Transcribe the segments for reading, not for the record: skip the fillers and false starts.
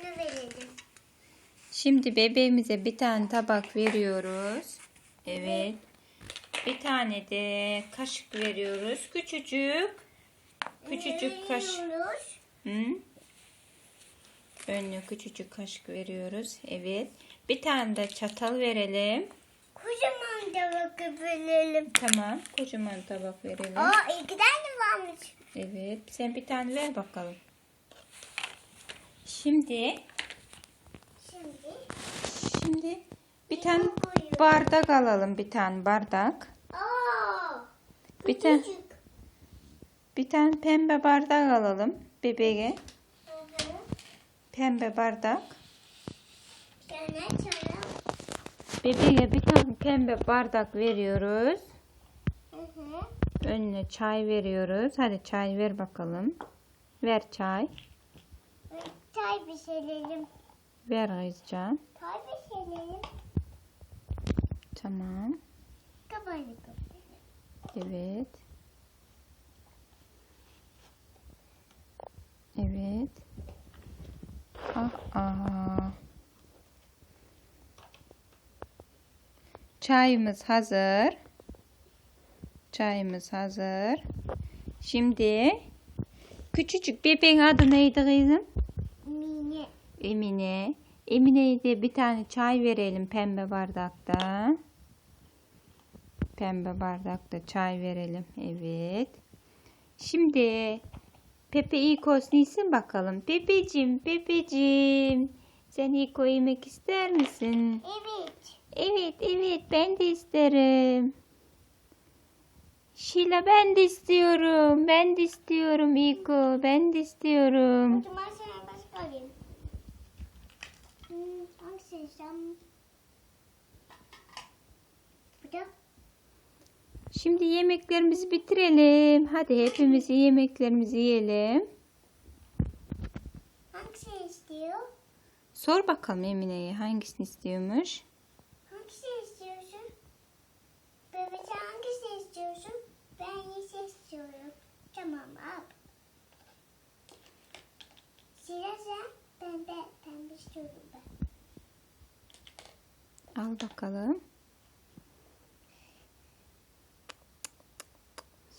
onu verelim. Şimdi bebeğimize bir tane tabak veriyoruz. Evet. Bir tane de kaşık veriyoruz. Küçücük kaşık. Veriyoruz. Hı? Önüne küçücük kaşık veriyoruz. Evet. Bir tane de çatal verelim. Kocaman tabak verelim. Tamam. Kocaman tabak verelim. Aa, 2 tane varmış. Evet. Sen bir tane ver bakalım. Şimdi bir tane bardak alalım. Bir tane bardak. Aa, Bir tane pembe bardak alalım bebeğe. Hı. Pembe bardak. Gene çaya. Bebeğe bir tane pembe bardak veriyoruz. Hı. Önüne çay veriyoruz. Hadi çay ver bakalım. Ver çay. Çay pişirelim. Ver Ayızcan. Çay pişirelim. Tamam. Kapağını kapatalım. Evet. Evet. Çayımız hazır. Çayımız hazır. Şimdi küçücük bebeğin adı neydi kızım? Mine. Emine. Emine'ye de bir tane çay verelim pembe bardakta. Pembe bardakta çay verelim. Evet. Şimdi Pepe İkos neysin bakalım. Pepeciğim. Sen İko yemek ister misin? Evet. Evet ben de isterim. Şila ben de istiyorum. Ben de istiyorum İko. Ben de istiyorum. O zaman sana başka alayım. Hangisi istem? Bu da. Şimdi yemeklerimizi bitirelim. Hadi hepimiz yemeklerimizi yiyelim. Hangisi istiyor? Sor bakalım Emine'ye hangisini istiyormuş. Hangisi istiyorsun? Bebek hangisi istiyorsun? Ben yeşil istiyorum. Tamam al. Sıra sen pembe istiyorum ben. Al bakalım.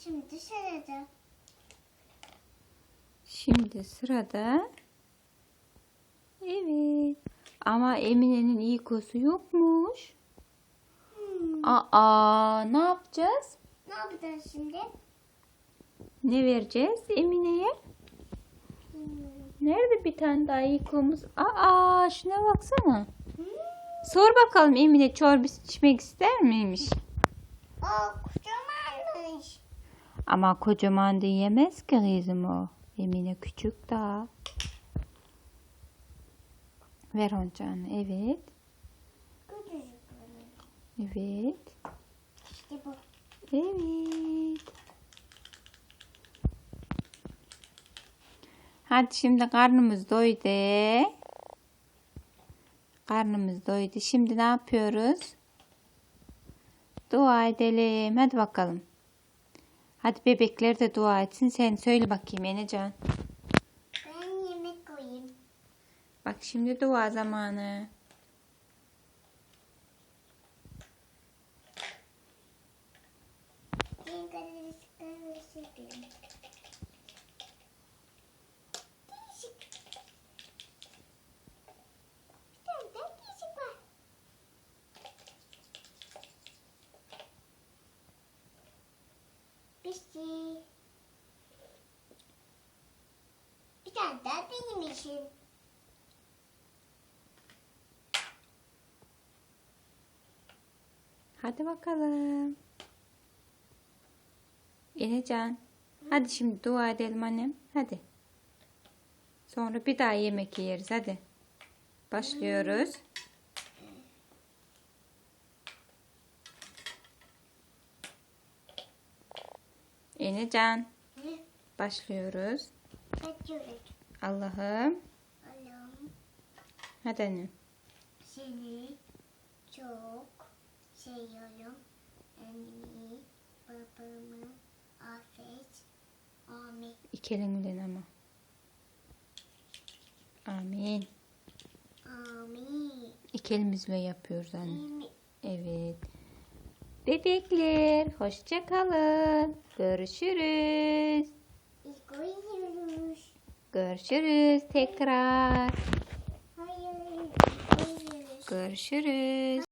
Şimdi sırada. Şimdi sırada. Evet. Ama Emine'nin İko'su yokmuş. Ne yapacağız? Ne yapacağız şimdi? Ne vereceğiz Emine'ye? Nerede bir tane daha İko'muz? Şuna baksana. Sor bakalım Emine çorba içmek ister miymiş? Kocamanmış. Ama kocaman da yemez ki kızım o. Emine küçük daha. Ver oncanı. Evet. Küçücük böyle. Evet. İşte bu. Evet. Hadi şimdi karnımız doydu. Karnımız doydu. Şimdi ne yapıyoruz? Dua edelim. Hadi bakalım. Hadi bebekler de dua etsin. Sen söyle bakayım Enecan. Ben yemek koyayım. Bak şimdi dua zamanı. Bir kadar sıkıntı hissediyorum. Değişik. Bir tane daha değişik var. Bitti. Bir tane daha benim için. Hadi bakalım. Enecan. Hadi şimdi dua edelim annem. Hadi. Sonra bir daha yemek yeriz. Hadi. Başlıyoruz. Enecan. Başlıyoruz. Kaçıyoruz. Allah'ım. Allah'ım Hadi annem. seni çok seviyorum. Annemi, babamı affet. Amin. İki elimden ama. Amin. İki elimizle yapıyoruz anne. Yemek. Evet. Bebekler hoşça kalın. Görüşürüz. Koyuyoruz. Görüşürüz tekrar. Hayır. Koyuyoruz. Görüşürüz.